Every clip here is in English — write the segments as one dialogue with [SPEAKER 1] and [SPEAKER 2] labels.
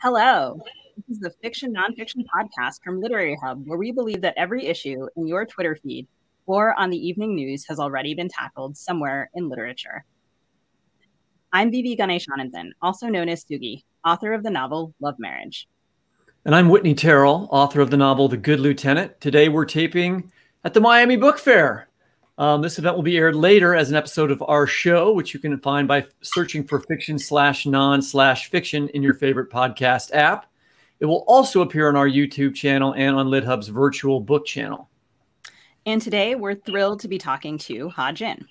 [SPEAKER 1] Hello. This is the Fiction Nonfiction podcast from Literary Hub, where we believe that every issue in your Twitter feed or on the evening news has already been tackled somewhere in literature. I'm V.V. Ganeshananthan, also known as Sugi, author of the novel Love Marriage.
[SPEAKER 2] And I'm Whitney Terrell, author of the novel The Good Lieutenant. Today we're taping at the Miami Book Fair. This event will be aired later as an episode of our show, which you can find by searching for fiction/non/fiction in your favorite podcast app. It will also appear on our YouTube channel and on LitHub's virtual book channel.
[SPEAKER 1] And today we're thrilled to be talking to Ha Jin.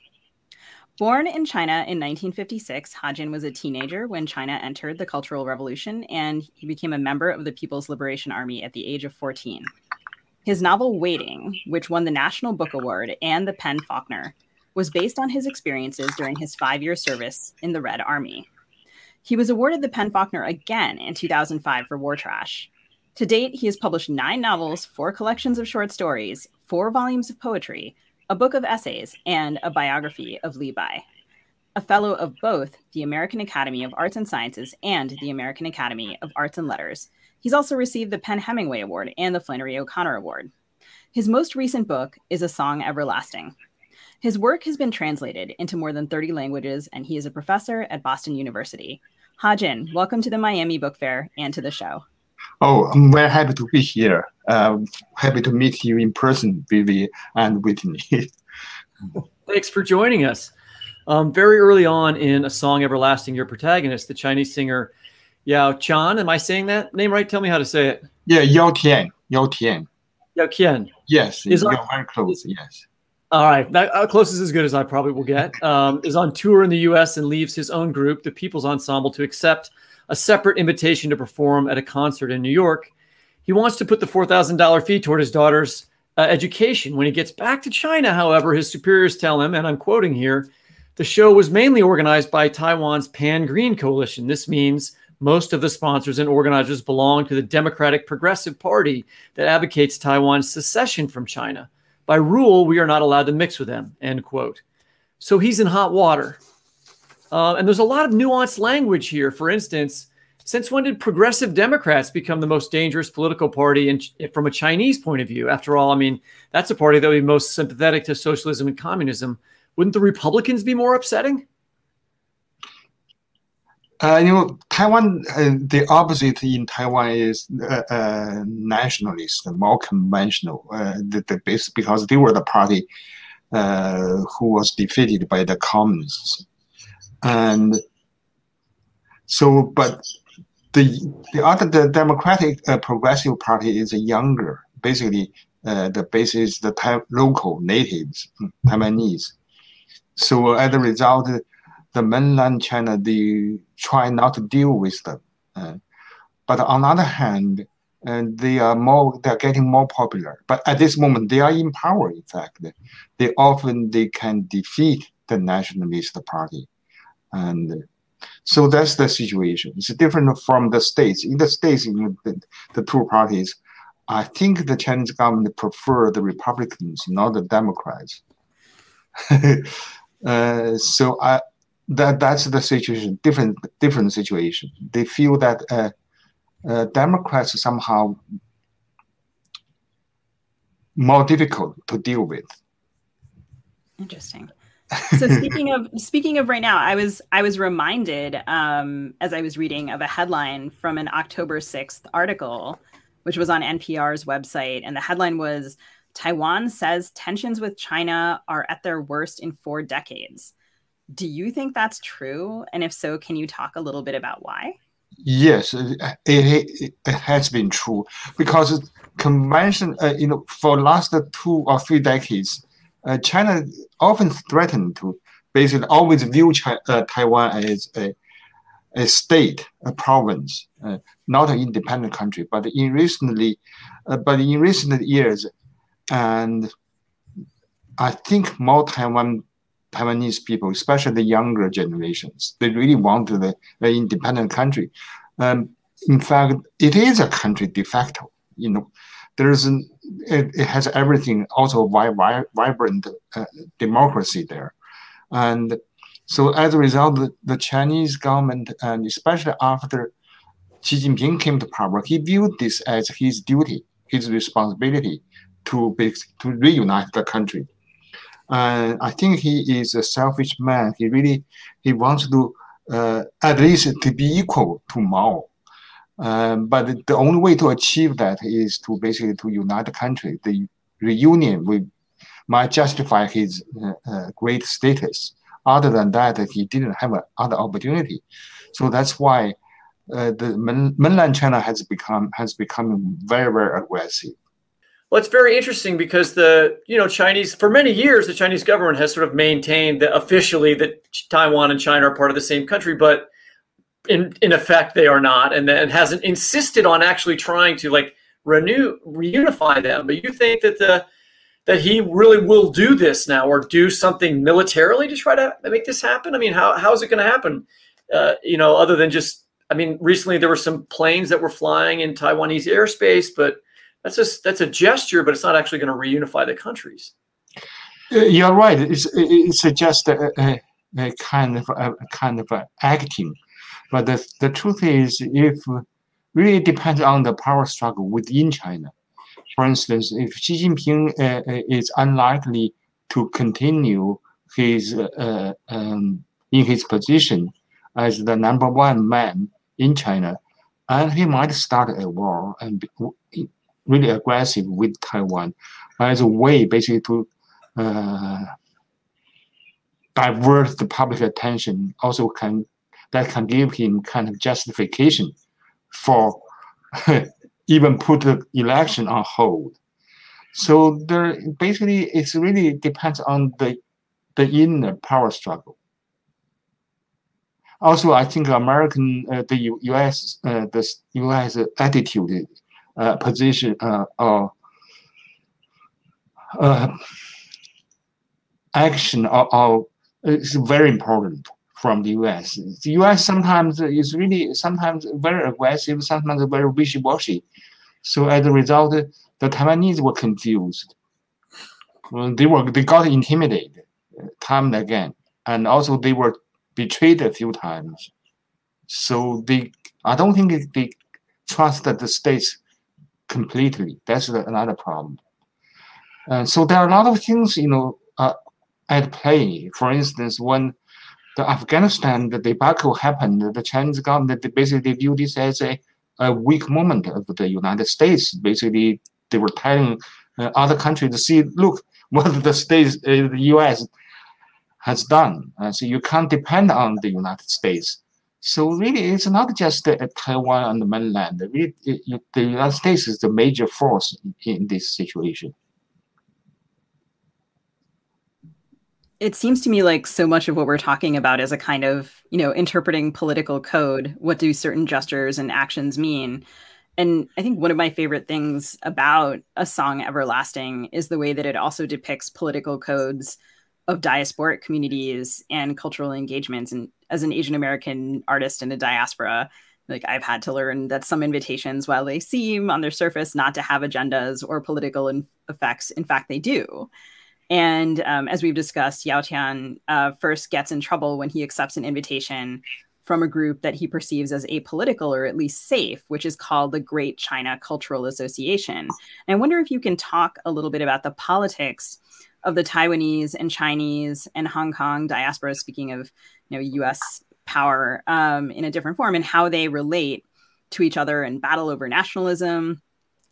[SPEAKER 1] Born in China in 1956, Ha Jin was a teenager when China entered the Cultural Revolution, and he became a member of the People's Liberation Army at the age of 14. His novel Waiting, which won the National Book Award and the PEN Faulkner, was based on his experiences during his 5-year service in the Red Army. He was awarded the PEN Faulkner again in 2005 for War Trash. To date, he has published 9 novels, 4 collections of short stories, 4 volumes of poetry, a book of essays, and a biography of Li Bai. A fellow of both the American Academy of Arts and Sciences and the American Academy of Arts and Letters, he's also received the PEN Hemingway Award and the Flannery O'Connor Award. His most recent book is A Song Everlasting. His work has been translated into more than 30 languages, and he is a professor at Boston University. Ha Jin, welcome to the Miami Book Fair and to the show.
[SPEAKER 3] Oh, I'm very happy to be here. Happy to meet you in person, Vivi and Whitney.
[SPEAKER 2] Thanks for joining us. Very early on in A Song Everlasting, your protagonist, the Chinese singer Yao Qian, am I saying that name right? Tell me how to say it.
[SPEAKER 3] Yeah, Yao Tian. Yao Tian.
[SPEAKER 2] Yao Qian.
[SPEAKER 3] Yes, you're very close, yes.
[SPEAKER 2] All right, that close is as good as I probably will get. Is on tour in the U.S. and leaves his own group, the People's Ensemble, to accept a separate invitation to perform at a concert in New York. He wants to put the $4,000 fee toward his daughter's education. When he gets back to China, however, his superiors tell him, and I'm quoting here, the show was mainly organized by Taiwan's Pan-Green Coalition. This means most of the sponsors and organizers belong to the Democratic Progressive Party that advocates Taiwan's secession from China. By rule, we are not allowed to mix with them, end quote. So he's in hot water. And there's a lot of nuanced language here. For instance, since when did progressive Democrats become the most dangerous political party from a Chinese point of view? After all, I mean, that's a party that would be most sympathetic to socialism and communism. Wouldn't the Republicans be more upsetting?
[SPEAKER 3] Taiwan, the opposite in Taiwan is nationalist, more conventional, because they were the party who was defeated by the communists. And so, but the Democratic Progressive Party is younger. Basically, the base is the local natives, Taiwanese. So as a result, the mainland China, they try not to deal with them. But on the other hand, they're getting more popular. But at this moment, they are in power, in fact. They can defeat the nationalist party. And so that's the situation. It's different from the States. In the States, the two parties, I think the Chinese government prefer the Republicans, not the Democrats. So that's the situation, different situation. They feel that Democrats are somehow more difficult to deal with.
[SPEAKER 1] Interesting. So speaking of right now, I was reminded as I was reading of a headline from an October 6th article, which was on NPR's website, and the headline was, "Taiwan says tensions with China are at their worst in 4 decades." Do you think that's true? And if so, can you talk a little bit about why?
[SPEAKER 3] Yes, it has been true, because convention, for the last 2 or 3 decades, China often threatened to basically always view Taiwan as a state, a province, not an independent country. But in recent years, and I think more Taiwanese people, especially the younger generations, they really want an independent country. In fact, it is a country de facto. It has everything, also vibrant democracy there. And so as a result, the Chinese government, and especially after Xi Jinping came to power, he viewed this as his duty, his responsibility to reunite the country. And I think he is a selfish man. He wants to at least to be equal to Mao. But the only way to achieve that is to basically to unite the country. The reunion might justify his great status. Other than that, he didn't have other opportunity. So that's why the mainland China has become very, very aggressive.
[SPEAKER 2] Well, it's very interesting because Chinese, for many years, the Chinese government has sort of maintained that officially that Taiwan and China are part of the same country, but in effect they are not, and hasn't insisted on actually trying to like reunify them. But you think that that he really will do this now, or do something militarily to try to make this happen? I mean, how is it going to happen? Other than just, I mean, recently there were some planes that were flying in Taiwanese airspace, but that's a gesture, but it's not actually going to reunify the countries.
[SPEAKER 3] You're right. It's just a kind of acting, but the truth is, if really depends on the power struggle within China. For instance, if Xi Jinping is unlikely to continue his in his position as the #1 man in China, and he might start a war and be really aggressive with Taiwan as a way basically to divert the public attention. Also that can give him kind of justification for even put the election on hold. So there basically it really depends on the inner power struggle. Also, I think the U.S. attitude, position, action is very important from the U.S. The U.S. sometimes is sometimes very aggressive, sometimes very wishy-washy. So as a result, the Taiwanese were confused. They got intimidated time and again, and also they were betrayed a few times. So I don't think they trusted the states completely. That's another problem. So there are a lot of things, at play. For instance, when the Afghanistan, the debacle happened, the Chinese government, they basically viewed this as a weak moment of the United States. Basically, they were telling other countries to see, look, what the U.S. has done. So you can't depend on the United States. So really, it's not just Taiwan and the mainland. Really, the United States is the major force in this situation.
[SPEAKER 1] It seems to me like so much of what we're talking about is a kind of, interpreting political code. What do certain gestures and actions mean? And I think one of my favorite things about A Song Everlasting is the way that it also depicts political codes of diasporic communities and cultural engagements. And as an Asian American artist in a diaspora, like I've had to learn that some invitations, while they seem on their surface not to have agendas or political effects, in fact, they do. And as we've discussed, Tian first gets in trouble when he accepts an invitation from a group that he perceives as apolitical or at least safe, which is called the Great China Cultural Association. And I wonder if you can talk a little bit about the politics of the Taiwanese and Chinese and Hong Kong diaspora, speaking of U.S. power in a different form, and how they relate to each other and battle over nationalism,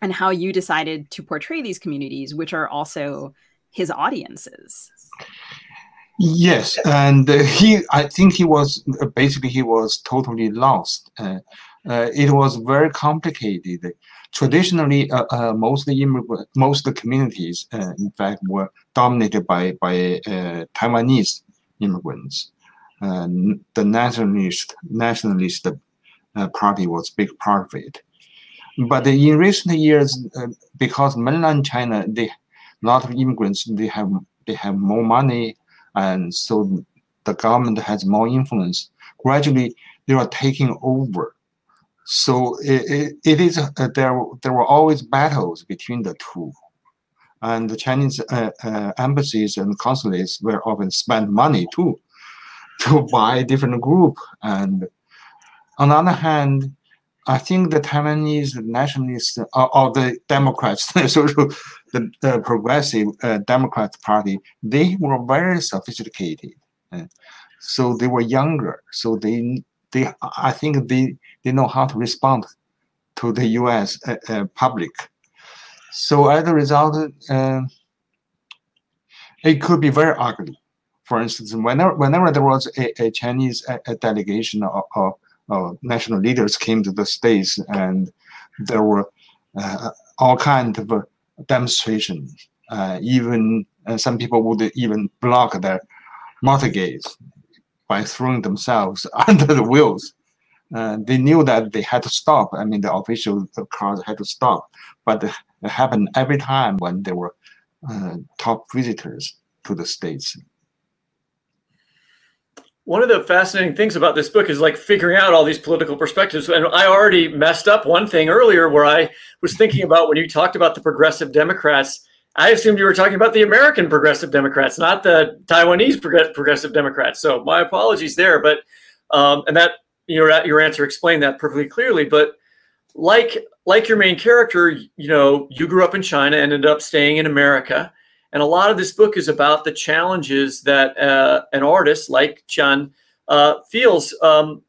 [SPEAKER 1] and how you decided to portray these communities, which are also his audiences.
[SPEAKER 3] Yes, and I think he was totally lost. It was very complicated. Traditionally, most communities, in fact, were dominated by Taiwanese immigrants. The nationalist party was a big part of it. But in recent years, because mainland China, a lot of immigrants, they have more money, and so the government has more influence. Gradually, they are taking over. So it is there were always battles between the two, and the Chinese embassies and consulates were often spent money too to buy different group. And on the other hand, I think the Taiwanese nationalists or the Democrats, the progressive Democrat Party, they were very sophisticated. So they were younger. So I think they know how to respond to the U.S. Public. So as a result, it could be very ugly. For instance, whenever there was a Chinese delegation or national leaders came to the States, and there were all kinds of demonstrations. Even some people would even block their motorcades by throwing themselves under the wheels. They knew that they had to stop. I mean, the official cars had to stop, but it happened every time when there were top visitors to the States.
[SPEAKER 2] One of the fascinating things about this book is like figuring out all these political perspectives. And I already messed up one thing earlier where I was thinking about when you talked about the progressive Democrats, I assumed you were talking about the American progressive Democrats, not the Taiwanese progressive Democrats. So my apologies there. But and that your answer explained that perfectly clearly. But like your main character, you grew up in China, ended up staying in America. And a lot of this book is about the challenges that an artist like Tian feels. And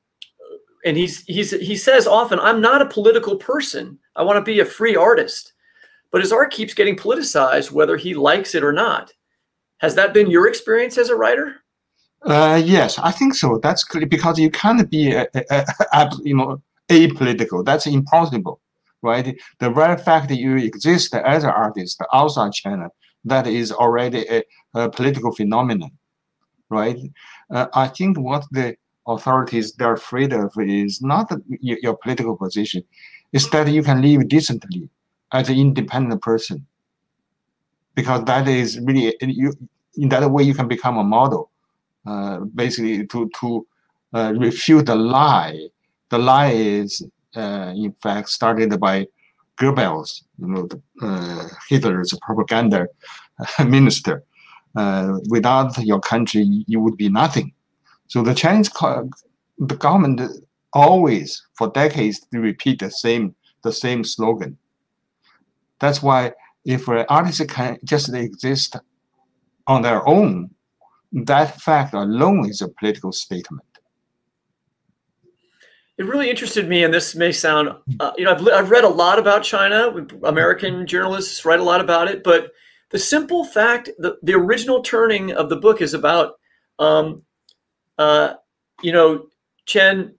[SPEAKER 2] he says often, I'm not a political person. I want to be a free artist. But his art keeps getting politicized, whether he likes it or not. Has that been your experience as a writer?
[SPEAKER 3] Yes, I think so. That's clear, because you can't be apolitical. That's impossible, right? The very fact that you exist as an artist outside China, that is already a political phenomenon, right? I think what the authorities they're afraid of is not your political position, it's that you can live decently as an independent person, because that is really in that way you can become a model, basically to refute the lie. The lie is in fact started by Goebbels, Hitler's propaganda minister. Without your country, you would be nothing. So the Chinese the government always, for decades, repeat the same slogan. That's why if artists can just exist on their own, that fact alone is a political statement.
[SPEAKER 2] It really interested me, and this may sound, I've read a lot about China. American journalists write a lot about it, but the simple fact, the original turning of the book is about, Chen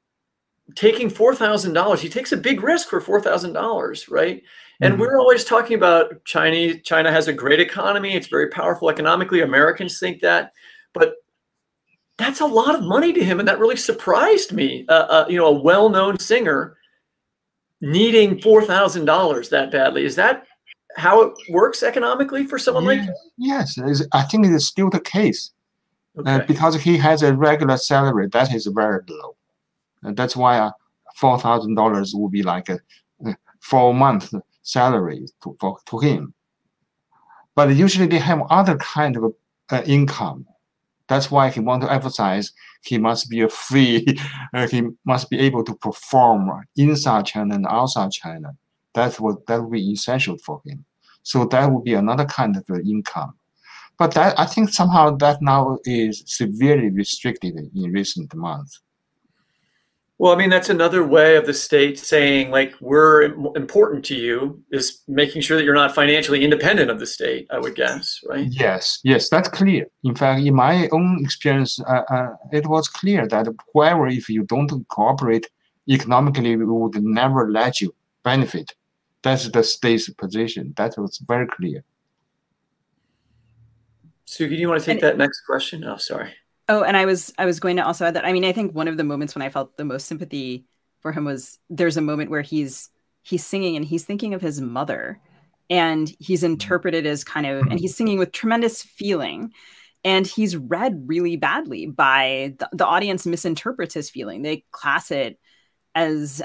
[SPEAKER 2] taking $4,000. He takes a big risk for $4,000, right? And we're always talking about China has a great economy. It's very powerful economically. Americans think that, but that's a lot of money to him, and that really surprised me. A well-known singer needing $4,000 that badly. Is that how it works economically for someone like him?
[SPEAKER 3] Yes, I think it is still the case.
[SPEAKER 2] Okay.
[SPEAKER 3] Because he has a regular salary that is very low. That's why $4,000 would be like a 4-month salary to him. But usually they have other kind of income. That's why he wants to emphasize he must be free, he must be able to perform inside China and outside China. That would be essential for him. So that would be another kind of income. But that, I think somehow that now is severely restricted in recent months.
[SPEAKER 2] Well, I mean, that's another way of the state saying, like, we're important to you, is making sure that you're not financially independent of the state, I would guess, right?
[SPEAKER 3] Yes, that's clear. In fact, in my own experience, it was clear that whoever, if you don't cooperate economically, we would never let you benefit. That's the state's position. That was very clear.
[SPEAKER 2] Suki, do you want to take that next question? Oh, sorry.
[SPEAKER 1] Oh, and I was going to also add that, I mean, I think one of the moments when I felt the most sympathy for him was there's a moment where he's singing and he's thinking of his mother, and he's interpreted as and he's singing with tremendous feeling, and he's read really badly by the audience misinterprets his feeling. They class it as,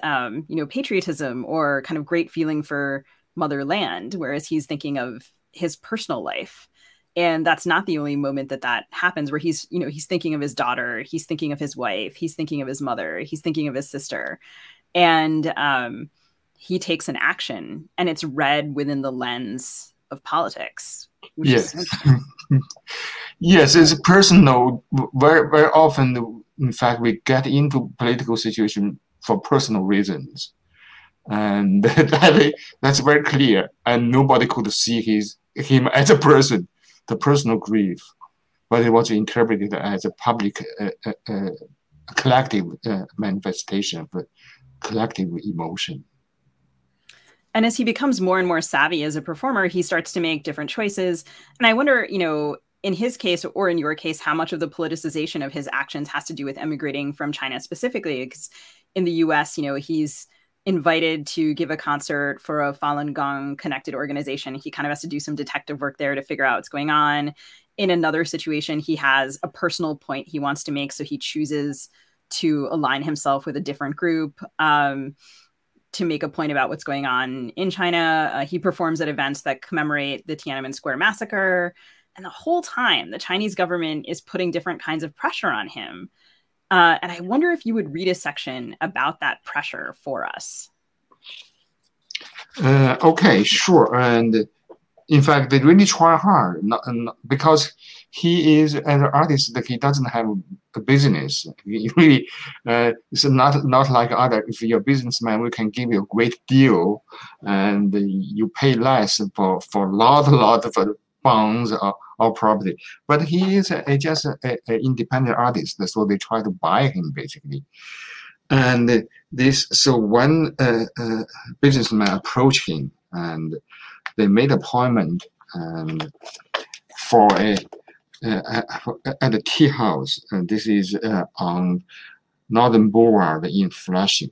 [SPEAKER 1] patriotism or kind of great feeling for motherland, whereas he's thinking of his personal life. And that's not the only moment that happens, where he's thinking of his daughter, he's thinking of his wife, he's thinking of his mother, he's thinking of his sister. And he takes an action, and it's read within the lens of politics.
[SPEAKER 3] Yes. Yes, it's personal. Very, very often, in fact, we get into political situation for personal reasons. And that's very clear. And nobody could see him as a person, the personal grief. But it was interpreted as a public, collective manifestation of collective emotion.
[SPEAKER 1] And as he becomes more and more savvy as a performer, he starts to make different choices. And I wonder, you know, in his case or in your case, how much of the politicization of his actions has to do with emigrating from China specifically? Because in the US, you know, he's invited to give a concert for a Falun Gong connected organization. He kind of has to do some detective work there to figure out what's going on. In another situation, he has a personal point he wants to make, so he chooses to align himself with a different group to make a point about what's going on in China. He performs at events that commemorate the Tiananmen Square massacre. And the whole time, the Chinese government is putting different kinds of pressure on him. And I wonder if you would read a section about that pressure for us.
[SPEAKER 3] Okay, sure. And in fact, they really try hard, because he is an artist that he doesn't have a business. He really, it's not like other. If you're a businessman, we can give you a great deal, and you pay less for a lot of bonds or property. But he is just an independent artist, so they try to buy him basically. And so one businessman approached him, and they made an appointment for at a tea house. And this is on Northern Boulevard in Flushing.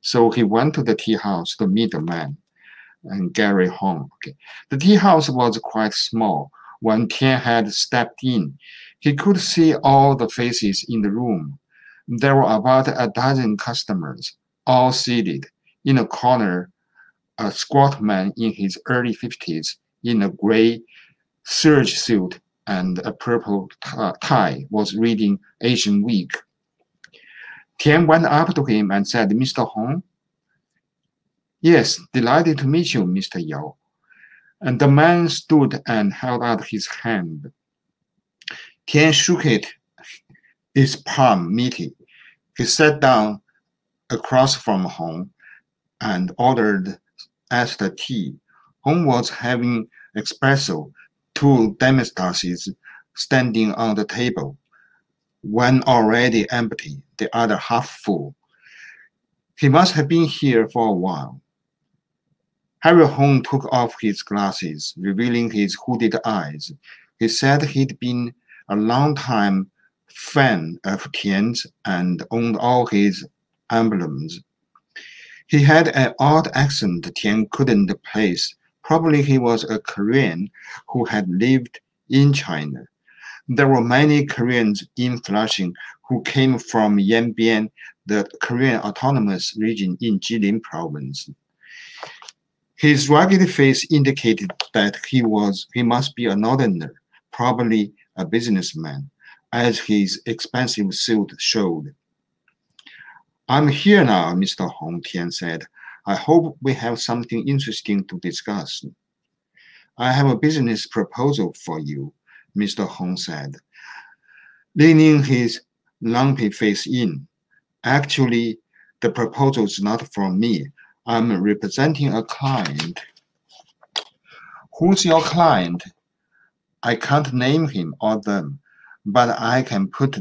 [SPEAKER 3] So he went to the tea house to meet the man and Gary Hong. Okay. The tea house was quite small. When Tian had stepped in, he could see all the faces in the room. There were about a dozen customers, all seated. In a corner, a squat man in his early 50s in a gray serge suit and a purple tie was reading Asian Week. Tian went up to him and said, "Mr. Hong?" "Yes, delighted to meet you, Mr. Yao." And the man stood and held out his hand. Tian shook his palm meeting. He sat down across from Hong and ordered iced tea. Hong was having espresso, 2 demitasse standing on the table, one already empty, the other half full. He must have been here for a while. Harry Hong took off his glasses, revealing his hooded eyes. He said he'd been a long-time fan of Tian's and owned all his emblems. He had an odd accent Tian couldn't place. Probably he was a Korean who had lived in China. There were many Koreans in Flushing who came from Yanbian, the Korean autonomous region in Jilin province. His rugged face indicated that he must be a northerner, probably a businessman, as his expensive suit showed. "I'm here now, Mr. Hong," Tian said. "I hope we have something interesting to discuss." "I have a business proposal for you," Mr. Hong said, leaning his lumpy face in. "Actually, the proposal is not from me. I'm representing a client." "Who's your client?" "I can't name him or them, but I can put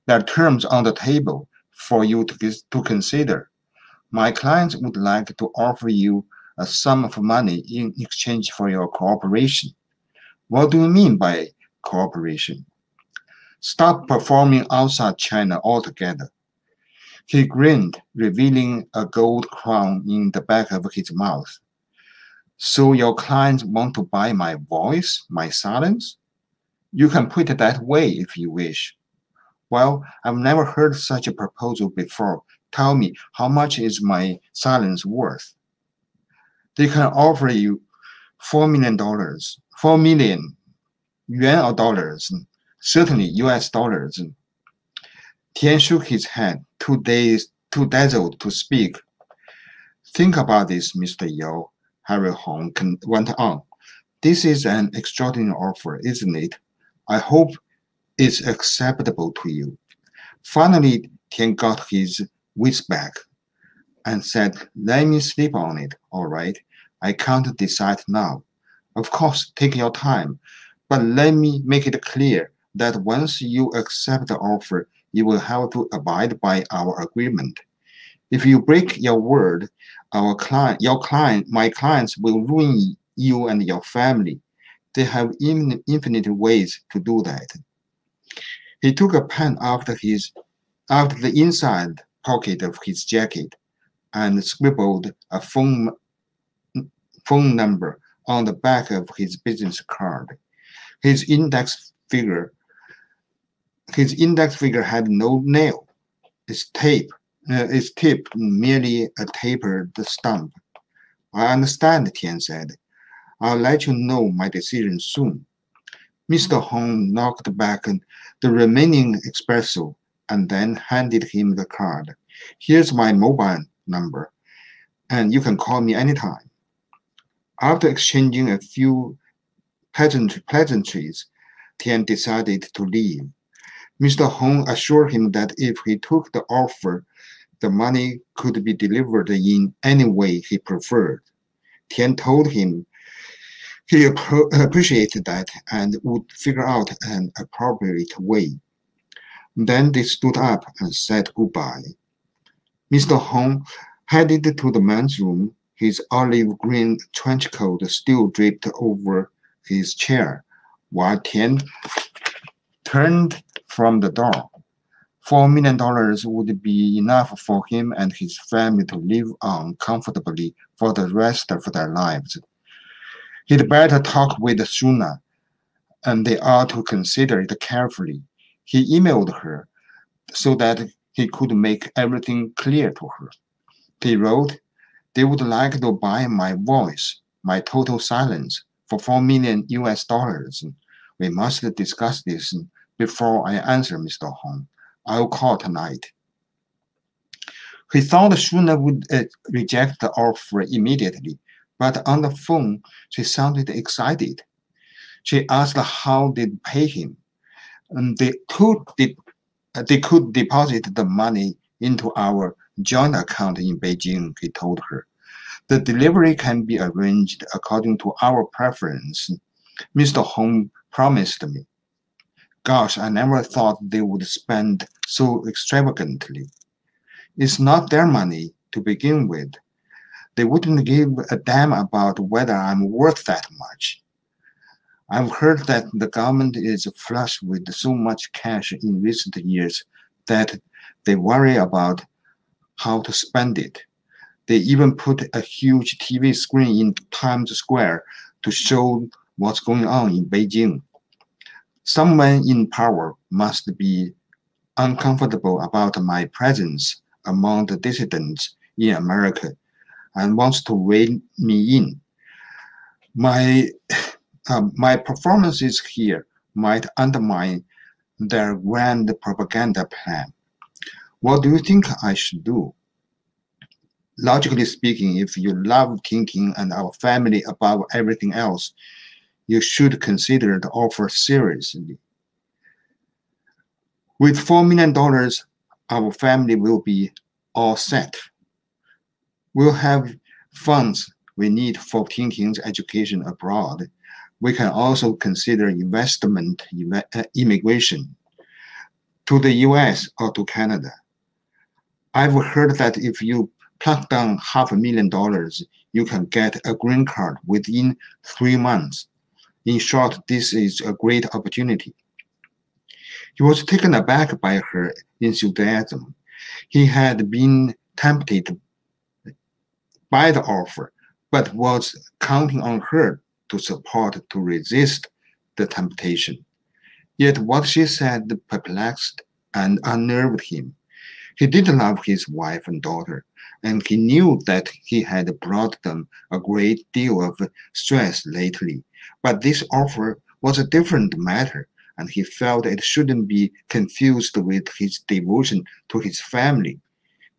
[SPEAKER 3] their terms on the table for you to consider. My clients would like to offer you a sum of money in exchange for your cooperation." "What do you mean by cooperation?" "Stop performing outside China altogether." He grinned, revealing a gold crown in the back of his mouth. "So your clients want to buy my voice, my silence?" "You can put it that way if you wish." "Well, I've never heard such a proposal before. Tell me, how much is my silence worth?" "They can offer you $4 million, 4 million yuan or dollars, certainly US dollars." Tian shook his head. 2 days too dazzled to speak. Think about this, Mr. Yao, Harry Hong went on. This is an extraordinary offer, isn't it? I hope it's acceptable to you. Finally, Tian got his wits back and said, let me sleep on it, all right? I can't decide now. Of course, take your time, but let me make it clear that once you accept the offer, you will have to abide by our agreement. If you break your word, my clients will ruin you and your family. They have infinite ways to do that. He took a pen out of the inside pocket of his jacket and scribbled a phone number on the back of his business card. His index finger had no nail. Its tip merely a tapered stump. I understand, Tian said. I'll let you know my decision soon. Mr. Hong knocked back the remaining espresso and then handed him the card. Here's my mobile number, and you can call me anytime. After exchanging a few pleasantries, Tian decided to leave. Mr. Hong assured him that if he took the offer, the money could be delivered in any way he preferred. Tian told him he appreciated that and would figure out an appropriate way. Then they stood up and said goodbye. Mr. Hong headed to the men's room, his olive green trench coat still draped over his chair, while Tian turned from the door. $4 million would be enough for him and his family to live on comfortably for the rest of their lives. He'd better talk with Shuna, and they ought to consider it carefully. He emailed her so that he could make everything clear to her. He wrote, they would like to buy my voice, my total silence, for $4 million US. We must discuss this before I answer, Mr. Hong. I'll call tonight. He thought Shuna would reject the offer immediately, but on the phone, she sounded excited. She asked how they'd pay him. They could deposit the money into our joint account in Beijing, he told her. The delivery can be arranged according to our preference, Mr. Hong promised me. Gosh, I never thought they would spend so extravagantly. It's not their money to begin with. They wouldn't give a damn about whether I'm worth that much. I've heard that the government is flush with so much cash in recent years that they worry about how to spend it. They even put a huge TV screen in Times Square to show what's going on in Beijing. Someone in power must be uncomfortable about my presence among the dissidents in America and wants to rein me in. My performances here might undermine their grand propaganda plan. What do you think I should do? Logically speaking, if you love Tintin and our family above everything else, you should consider the offer seriously. With $4 million, our family will be all set. We'll have funds we need for Tintin's education abroad. We can also consider investment immigration to the US or to Canada. I've heard that if you plunk down $500,000, you can get a green card within 3 months. In short, this is a great opportunity. He was taken aback by her enthusiasm. He had been tempted by the offer, but was counting on her to support to resist the temptation. Yet what she said perplexed and unnerved him. He did love his wife and daughter, and he knew that he had brought them a great deal of stress lately. But this offer was a different matter, and he felt it shouldn't be confused with his devotion to his family.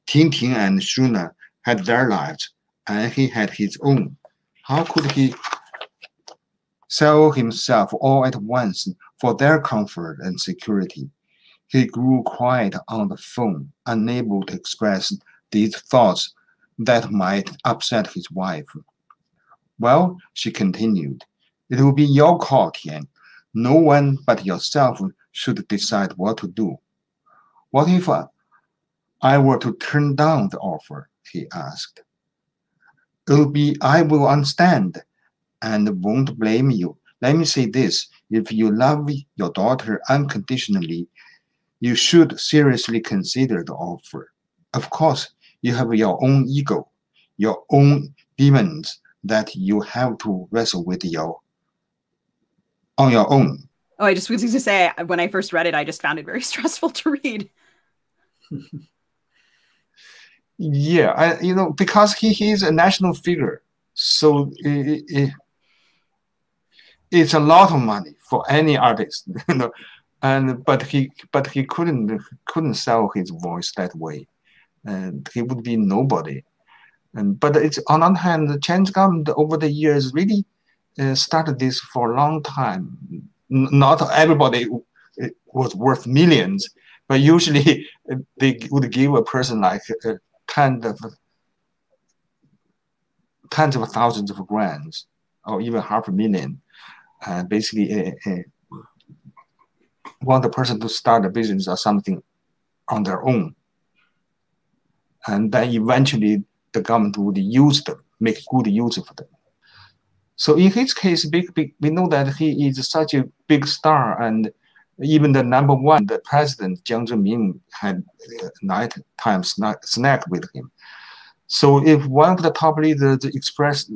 [SPEAKER 3] Tian and Shuna had their lives, and he had his own. How could he sell himself all at once for their comfort and security? He grew quiet on the phone, unable to express these thoughts that might upset his wife. Well, she continued, it will be your call, Tian. No one but yourself should decide what to do. What if I were to turn down the offer? He asked. I will understand and won't blame you. Let me say this, if you love your daughter unconditionally, you should seriously consider the offer. Of course, you have your own ego, your own demons that you have to wrestle with on your own.
[SPEAKER 1] Oh, I just was going to say, when I first read it, I just found it very stressful to read.
[SPEAKER 3] Yeah, because he is a national figure, so it's a lot of money for any artist, but he couldn't sell his voice that way, and he would be nobody. But it's on one hand, the Chinese government over the years really started this for a long time. Not everybody was worth millions, but usually they would give a person like tens of thousands of grants, or even $500,000. Basically, want the person to start a business or something on their own, and then eventually the government would use them, make good use of them. So in his case, we know that he is such a big star, and even the number one, the president, Jiang Zemin, had nighttime snack with him. So if one of the top leaders expressed,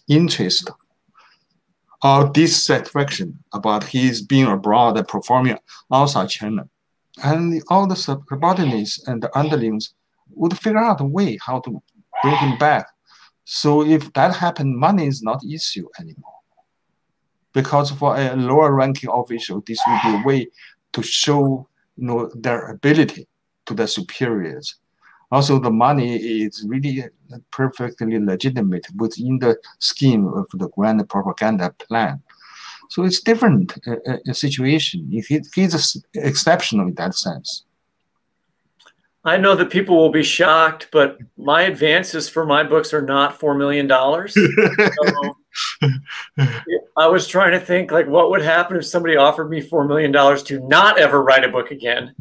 [SPEAKER 3] interest or dissatisfaction about his being abroad and performing outside China, and all the subordinates and the underlings would figure out a way how to bring him back. So if that happened, money is not an issue anymore. Because for a lower ranking official, this would be a way to show their ability to their superiors. Also, the money is really perfectly legitimate within the scheme of the grand propaganda plan. So it's different situation. He's exceptional in that sense.
[SPEAKER 2] I know that people will be shocked, but my advances for my books are not $4 million. So I was trying to think, like, what would happen if somebody offered me $4 million to not ever write a book again?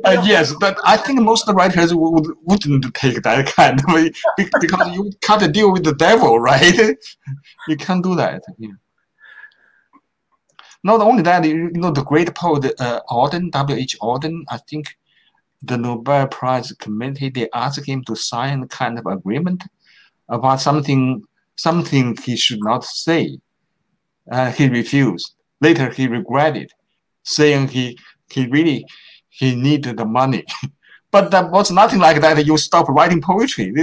[SPEAKER 3] Yes, but I think most of the writers wouldn't take that kind of way, because you can't deal with the devil, right? You can't do that. Yeah. Not only that, the great poet Auden, W.H. Auden, I think the Nobel Prize committee, they asked him to sign a kind of agreement about something he should not say. He refused. Later, he regretted, saying he needed the money. But that was nothing like that. You stop writing poetry.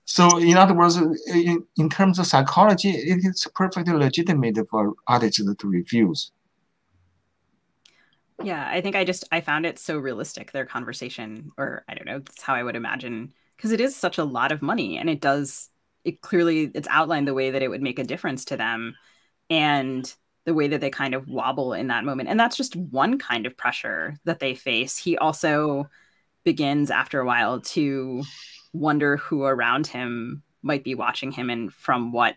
[SPEAKER 3] So, in other words, in terms of psychology, it is perfectly legitimate for artists to refuse.
[SPEAKER 1] Yeah, I think I found it so realistic, their conversation, or I don't know, that's how I would imagine, because it is such a lot of money, and it's outlined the way that it would make a difference to them, and the way that they kind of wobble in that moment. And that's just one kind of pressure that they face. He also begins after a while to wonder who around him might be watching him and from what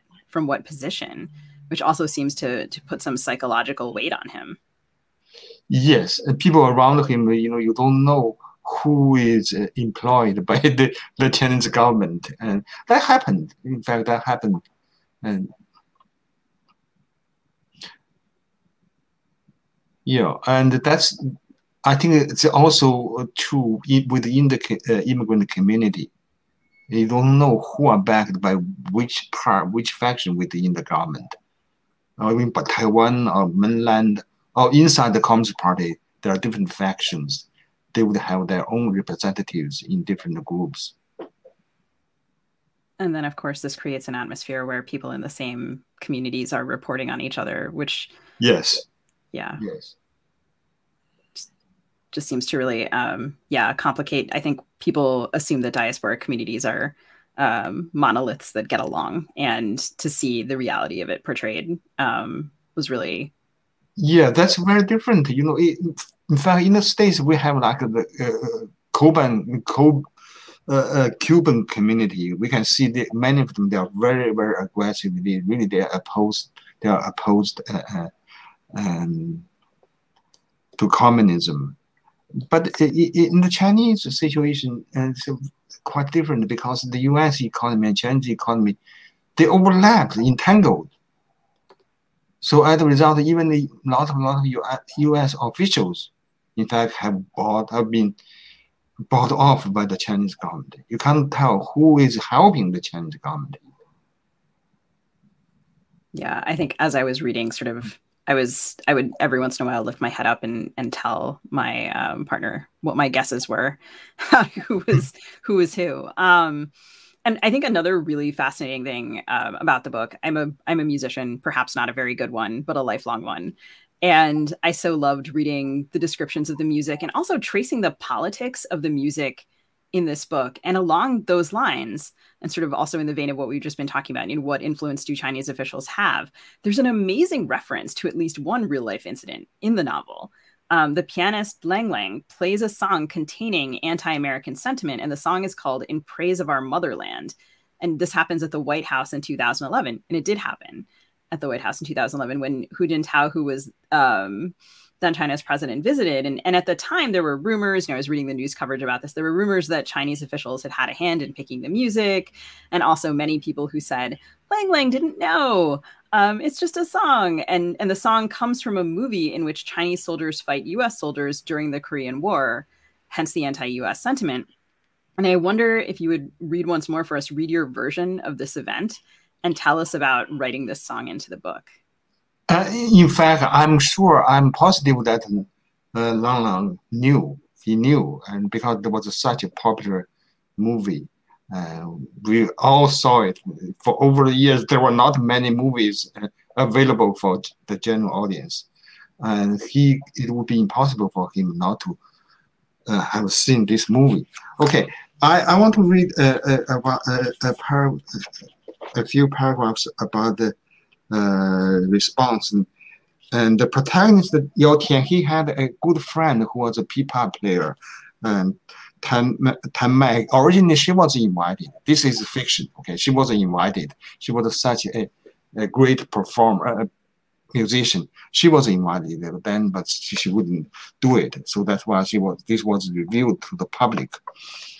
[SPEAKER 1] position, which also seems to put some psychological weight on him.
[SPEAKER 3] Yes, people around him, you don't know who is employed by the Chinese government, and that happened. In fact, that happened, and and that's, I think it's also true within the immigrant community. You don't know who are backed by which faction within the government, or even by Taiwan or mainland. Or inside the Communist Party, there are different factions. They would have their own representatives in different groups.
[SPEAKER 1] And then, of course, this creates an atmosphere where people in the same communities are reporting on each other, which...
[SPEAKER 3] Yes.
[SPEAKER 1] Yeah.
[SPEAKER 3] Yes.
[SPEAKER 1] just seems to really, complicate. I think people assume that diasporic communities are monoliths that get along, and to see the reality of it portrayed was really.
[SPEAKER 3] Yeah, that's very different. You know, in fact, in the States, we have like the Cuban community. We can see that many of them, they are very, very aggressive. They are opposed. They are opposed to communism. But in the Chinese situation, it's quite different, because the U.S. economy and Chinese economy, they overlap, entangled. So as a result, even a lot of U.S. officials, in fact, have been bought off by the Chinese government. You can't tell who is helping the Chinese government.
[SPEAKER 1] Yeah, I think as I was reading, I would every once in a while lift my head up and tell my partner what my guesses were, who was who. And I think another really fascinating thing about the book, I'm a musician, perhaps not a very good one, but a lifelong one. And I so loved reading the descriptions of the music and also tracing the politics of the music in this book. And along those lines, and sort of also in the vein of what we've just been talking about, what influence do Chinese officials have? There's an amazing reference to at least one real life incident in the novel. The pianist Lang Lang plays a song containing anti-American sentiment, and the song is called "In Praise of Our Motherland." And this happens at the White House in 2011, and it did happen at the White House in 2011 when Hu Jintao, who was then China's president, visited. And at the time, there were rumors, I was reading the news coverage about this, there were rumors that Chinese officials had had a hand in picking the music, and also many people who said, Lang Lang didn't know. It's just a song. And the song comes from a movie in which Chinese soldiers fight US soldiers during the Korean War, hence the anti-US sentiment. And I wonder if you would read once more for us, read your version of this event and tell us about writing this song into the book.
[SPEAKER 3] In fact, I'm positive that Lang Lang knew, and because there was such a popular movie. We all saw it. For over the years, there were not many movies available for the general audience, and it would be impossible for him not to have seen this movie. Okay, I want to read a few paragraphs about the response. And the protagonist, Yao Tian, he had a good friend who was a pipa player, and Tan Mai. Originally, she was invited. This is fiction. Okay, she was invited. She was such a great performer, musician. She was invited then, but she wouldn't do it. So that's why this was revealed to the public.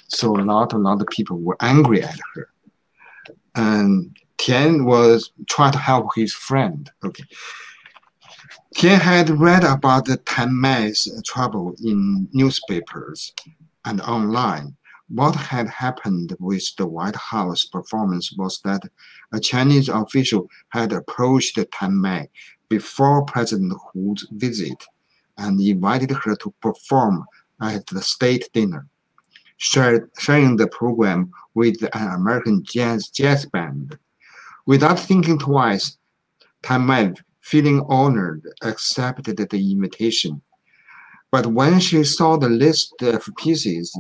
[SPEAKER 3] So a lot of people were angry at her. And Tian was trying to help his friend. Okay. Tian had read about the Tan Mai's trouble in newspapers and online. What had happened with the White House performance was that a Chinese official had approached Tan Mai before President Hu's visit and invited her to perform at the state dinner, sharing the program with an American jazz band. Without thinking twice, Tan Mai, feeling honored, accepted the invitation. But when she saw the list of pieces,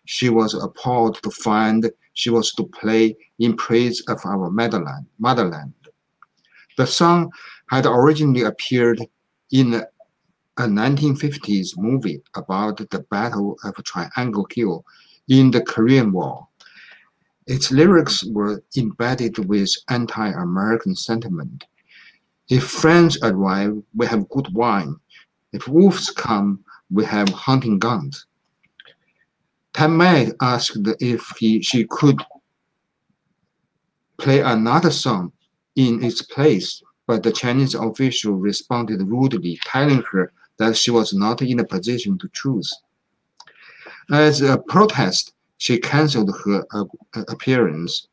[SPEAKER 3] she was appalled to find she was to play In Praise of Our Motherland. The song had originally appeared in a 1950s movie about the Battle of Triangle Hill in the Korean War. Its lyrics were embedded with anti-American sentiment. If friends arrive, we have good wine. If wolves come, we have hunting guns. Tan Mai asked if she could play another song in its place, but the Chinese official responded rudely, telling her that she was not in a position to choose. As a protest, she canceled her appearance.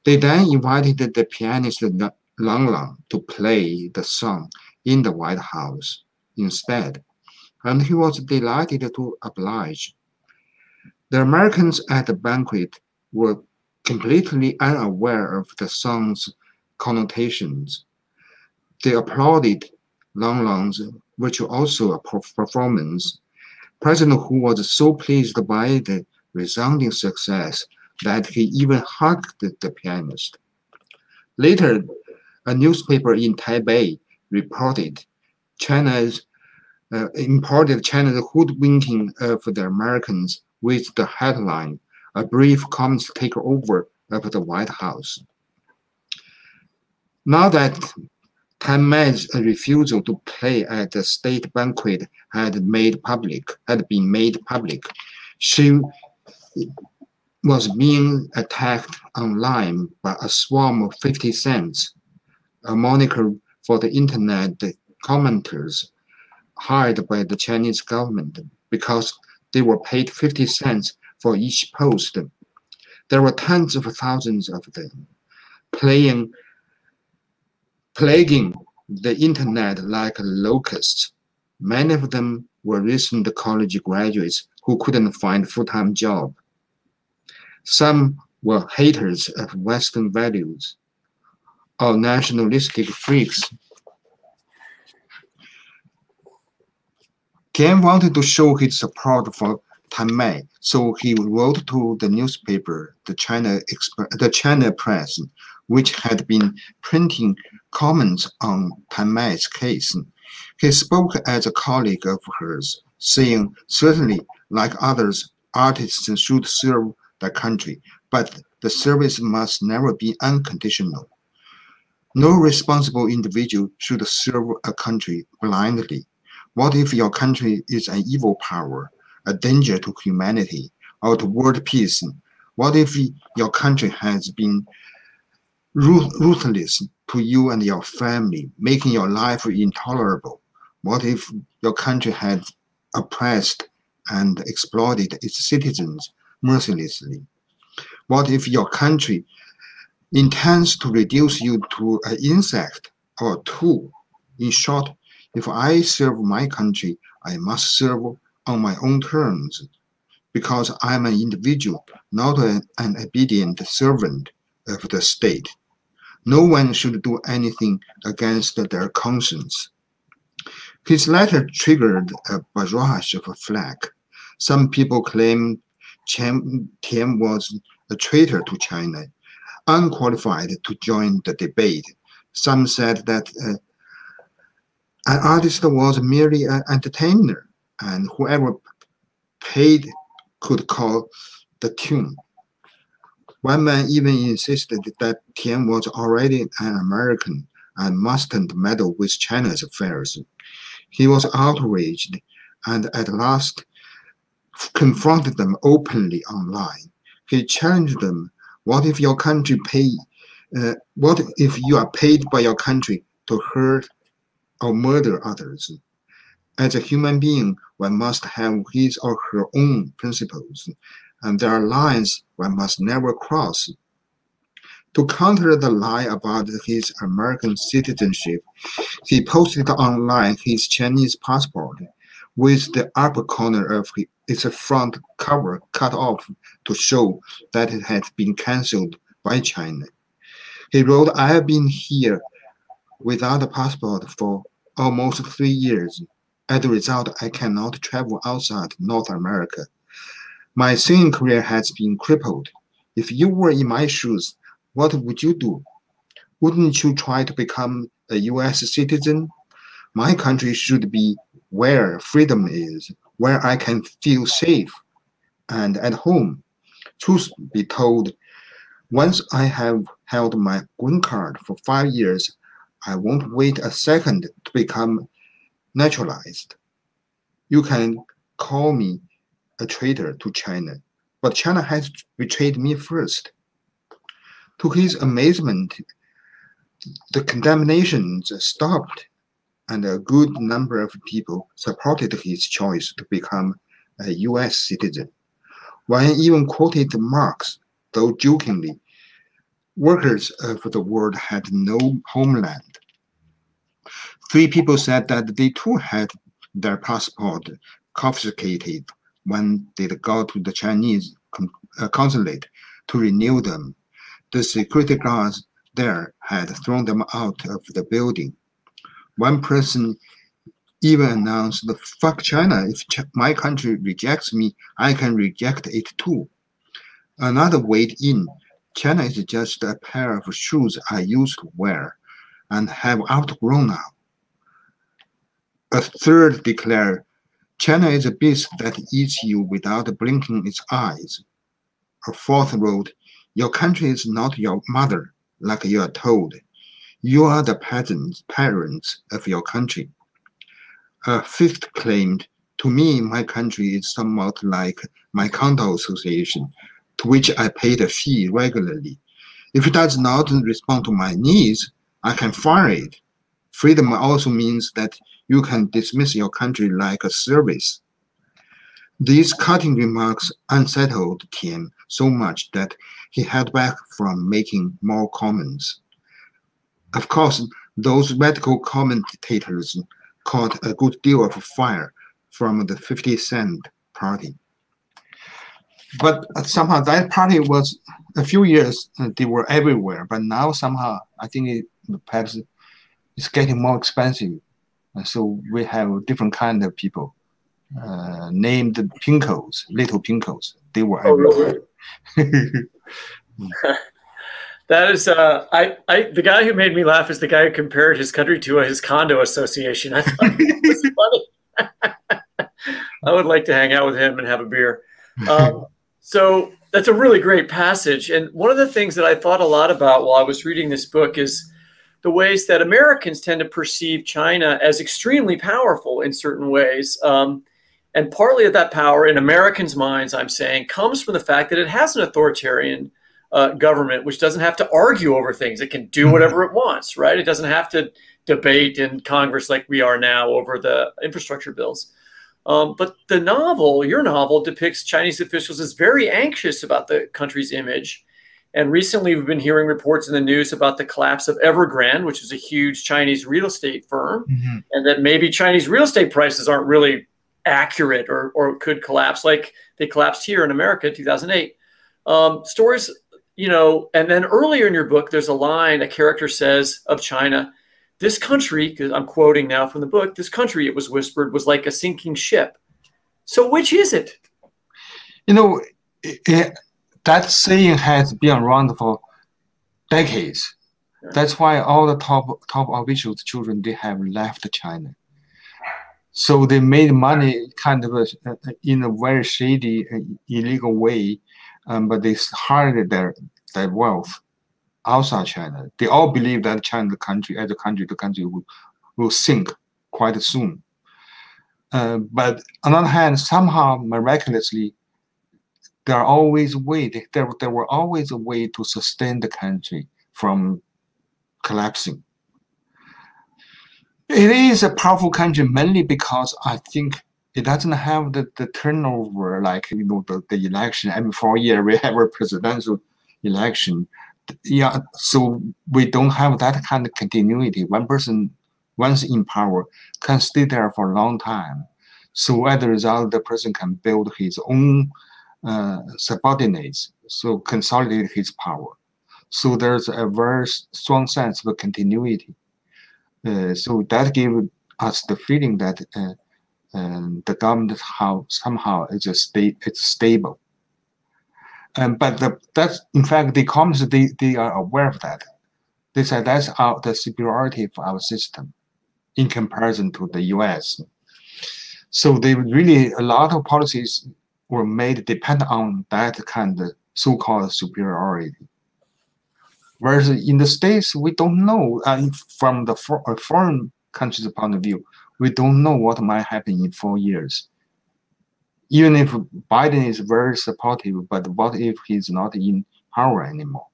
[SPEAKER 3] They then invited the pianist Lang Lang to play the song in the White House instead, and he was delighted to oblige. The Americans at the banquet were completely unaware of the song's connotations. They applauded Lang Lang's virtuoso performance, President Hu was so pleased by the resounding success that he even hugged the pianist. Later, a newspaper in Taipei reported China's hoodwinking of the Americans with the headline, "A brief communist takeover of the White House." Now that Tan Mei's refusal to play at the state banquet had been made public, she was being attacked online by a swarm of 50 cents, a moniker for the internet commenters hired by the Chinese government because they were paid 50 cents for each post. There were tens of thousands of them, plaguing the internet like locusts. Many of them were recent college graduates who couldn't find a full-time job. Some were haters of Western values or nationalistic freaks. Tian wanted to show his support for Tan Mei, so he wrote to the newspaper, the China Press, which had been printing comments on Tan Mei's case. He spoke as a colleague of hers, saying, "Certainly, like others, artists should serve the country, but the service must never be unconditional. No responsible individual should serve a country blindly. What if your country is an evil power, a danger to humanity, or to world peace? What if your country has been ruthless to you and your family, making your life intolerable? What if your country had oppressed and exploited its citizens mercilessly? What if your country intends to reduce you to an insect or a tool? In short, if I serve my country, I must serve on my own terms, because I am an individual, not an obedient servant of the state. No one should do anything against their conscience." His letter triggered a barrage of flack. Some people claimed Tian was a traitor to China, unqualified to join the debate. Some said that an artist was merely an entertainer, and whoever paid could call the tune. One man even insisted that Tian was already an American and mustn't meddle with China's affairs. He was outraged and at last confronted them openly online. He challenged them, what if you are paid by your country to hurt or murder others? As a human being, one must have his or her own principles, and there are lines one must never cross. To counter the lie about his American citizenship, he posted online his Chinese passport with the upper corner of its front cover cut off to show that it had been cancelled by China. He wrote, "I have been here without a passport for almost 3 years. As a result, I cannot travel outside North America. My singing career has been crippled. If you were in my shoes, what would you do? Wouldn't you try to become a US citizen? My country should be where freedom is, where I can feel safe and at home. Truth be told, once I have held my green card for 5 years, I won't wait a second to become naturalized. You can call me a traitor to China, but China has betrayed me first." To his amazement, the condemnations stopped, and a good number of people supported his choice to become a US citizen. One even quoted Marx, though jokingly, "Workers of the world had no homeland." 3 people said that they too had their passport confiscated when they got to the Chinese consulate to renew them. The security guards there had thrown them out of the building. One person even announced the fuck China. If my country rejects me, I can reject it too. Another weighed in. China is just a pair of shoes I used to wear and have outgrown now. A third declared, China is a beast that eats you without blinking its eyes. A fourth wrote, your country is not your mother, like you are told. You are the parents of your country. A fifth claimed, to me, my country is somewhat like my condo association, to which I pay the fee regularly. If it does not respond to my needs, I can fire it. Freedom also means that you can dismiss your country like a service. These cutting remarks unsettled Tian so much that he held back from making more comments. Of course, those radical commentators caught a good deal of fire from the 50 Cent party. But somehow that party was, a few years, they were everywhere. But now somehow, I think perhaps it's getting more expensive. So we have different kind of people named Pinkos, little Pinkos. They were everywhere.
[SPEAKER 2] That is, the guy who made me laugh is the guy who compared his country to his condo association. I thought it was funny. I would like to hang out with him and have a beer. So that's a really great passage. And one of the things that I thought a lot about while I was reading this book is the ways that Americans tend to perceive China as extremely powerful in certain ways. And partly of that power in Americans' minds, I'm saying, comes from the fact that it has an authoritarian government, which doesn't have to argue over things. It can do whatever it wants, right? It doesn't have to debate in Congress like we are now over the infrastructure bills. But the novel, your novel, depicts Chinese officials as very anxious about the country's image. And recently we've been hearing reports in the news about the collapse of Evergrande, which is a huge Chinese real estate firm, and that maybe Chinese real estate prices aren't really accurate or could collapse like they collapsed here in America in 2008. Stories, you know, and then earlier in your book, there's a line, a character says of China, this country, because I'm quoting now from the book, this country, it was whispered, was like a sinking ship. So which is it?
[SPEAKER 3] You know, that saying has been around for decades. Yeah. That's why all the top officials' children, they have left China. So they made money kind of in a very shady, illegal way, but they hid their wealth outside China. They all believe that China, the country will sink quite soon. But on the other hand, somehow miraculously, there were always a way to sustain the country from collapsing. It is a powerful country mainly because I think it doesn't have the turnover like, you know, the election. Every 4 years we have a presidential election. Yeah, so we don't have that kind of continuity. One person, once in power, can stay there for a long time. So as a result, the person can build his own subordinates, so consolidate his power. So there's a very strong sense of continuity. So that gives us the feeling that the government somehow it's stable. But that's in fact the communists, they are aware of that. They said that's the superiority of our system in comparison to the U.S. So they really, a lot of policies were made depend on that kind of so-called superiority. Whereas in the States, we don't know, from the foreign countries' point of view, we don't know what might happen in 4 years. Even if Biden is very supportive, but what if he's not in power anymore?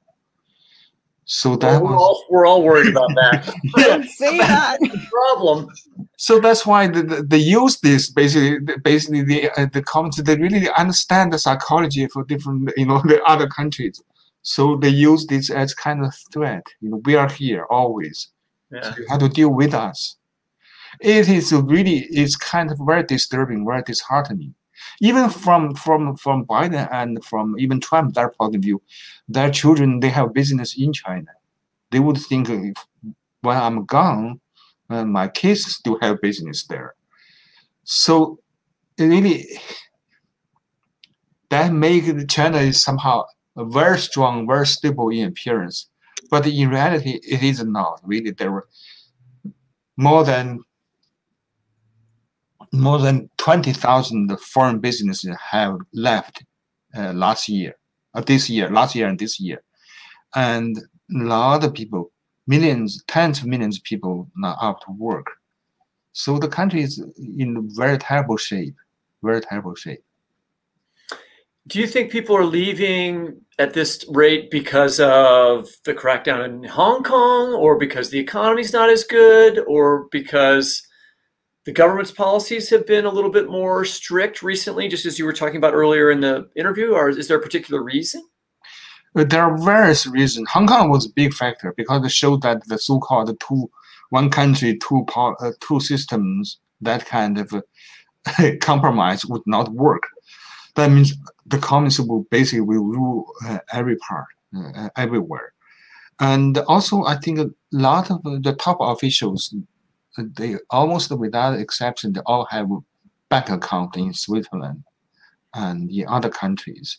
[SPEAKER 3] So that
[SPEAKER 2] we're all worried about that.
[SPEAKER 1] Don't say that.
[SPEAKER 2] Problem.
[SPEAKER 3] So that's why they use this basically the comments. They really understand the psychology for different, you know, the other countries. So they use this as kind of threat. You know, we are here always. Yeah. So you have to deal with us. It is really, it's kind of very disturbing, very disheartening. Even from Biden and from even Trump, their point of view, their children, they have business in China. They would think, when I'm gone, My kids still have business there. So it really, that makes China is somehow very strong, very stable in appearance. But in reality, it is not. Really, there were more than 20,000 foreign businesses have left last year and this year. And a lot of people, millions, tens of millions of people now out of work. So the country is in very terrible shape, very terrible shape.
[SPEAKER 2] Do you think people are leaving at this rate because of the crackdown in Hong Kong, or because the economy's not as good, or because the government's policies have been a little bit more strict recently, just as you were talking about earlier in the interview, or is there a particular reason?
[SPEAKER 3] There are various reasons. Hong Kong was a big factor because it showed that the so-called one country, two systems, that kind of compromise would not work. That means the communists will basically rule every part, everywhere. And also, I think a lot of the top officials, they almost without exception, they all have bank account in Switzerland and in other countries.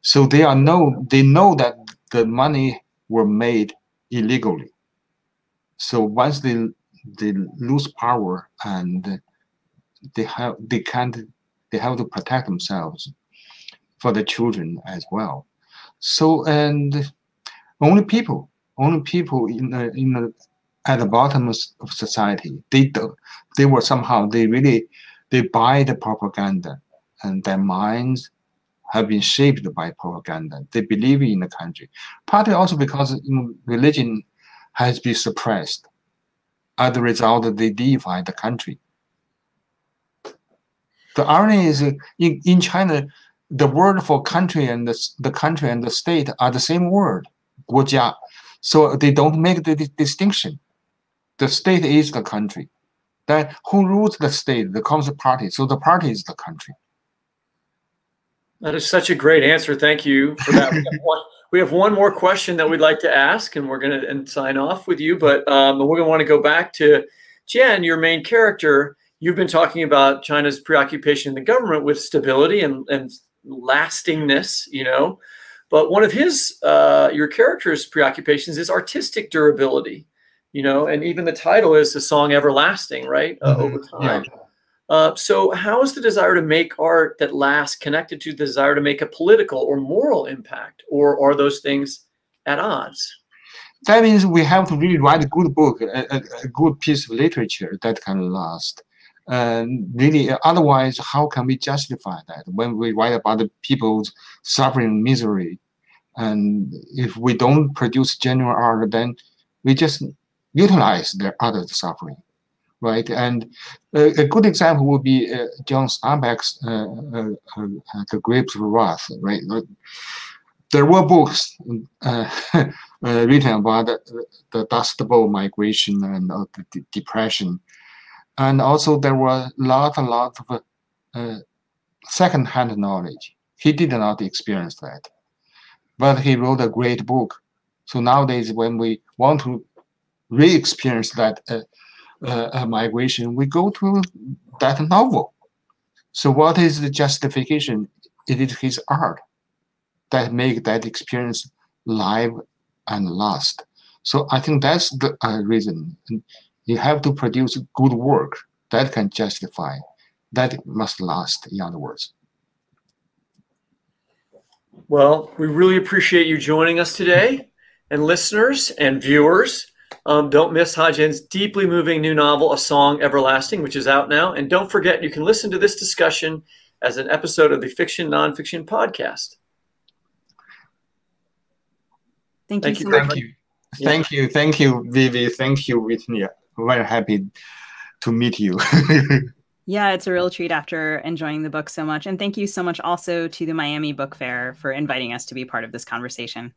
[SPEAKER 3] So they know that the money were made illegally. So once they lose power, and they have to protect themselves for the children as well. So, and only people in at the bottom of society, they were somehow, they buy the propaganda, and their minds have been shaped by propaganda. They believe in the country, partly also because religion has been suppressed. As a result, they deify the country. The irony is, in China, the word for country and the country and the state are the same word, 国家. So they don't make the distinction. The state is the country. Then who rules the state? The Communist Party. So the party is the country.
[SPEAKER 2] That is such a great answer. Thank you for that. We have one more question that we'd like to ask, and we're going to sign off with you. But we're going to want to go back to Tian, your main character. You've been talking about China's preoccupation in the government with stability and lastingness, But one of your character's preoccupations is artistic durability, and even the title is the song Everlasting, right? Over time. Yeah. So how is the desire to make art that lasts connected to the desire to make a political or moral impact, or are those things at odds?
[SPEAKER 3] That means we have to really write a good book, a good piece of literature that can last. Really, otherwise, how can we justify that when we write about the people's suffering, misery? And if we don't produce genuine art, then we just utilize their other suffering, right? And a good example would be John Steinbeck's The Grapes of Wrath, right? There were books written about the Dust Bowl migration and the depression. And also there were a lot of second-hand knowledge. He did not experience that, but he wrote a great book. So nowadays, when we want to re-experience that migration, we go to that novel. So what is the justification? It is his art that make that experience live and last. So I think that's the reason. You have to produce good work that can justify, that must last, in other words.
[SPEAKER 2] Well, we really appreciate you joining us today. And listeners and viewers, don't miss Ha Jin's deeply moving new novel, A Song Everlasting, which is out now. And don't forget, you can listen to this discussion as an episode of the Fiction Nonfiction podcast.
[SPEAKER 1] Thank you so much.
[SPEAKER 3] Thank you, V.V. Thank you, Whitney. Very happy to meet you.
[SPEAKER 1] Yeah, it's a real treat after enjoying the book so much. And thank you so much also to the Miami Book Fair for inviting us to be part of this conversation.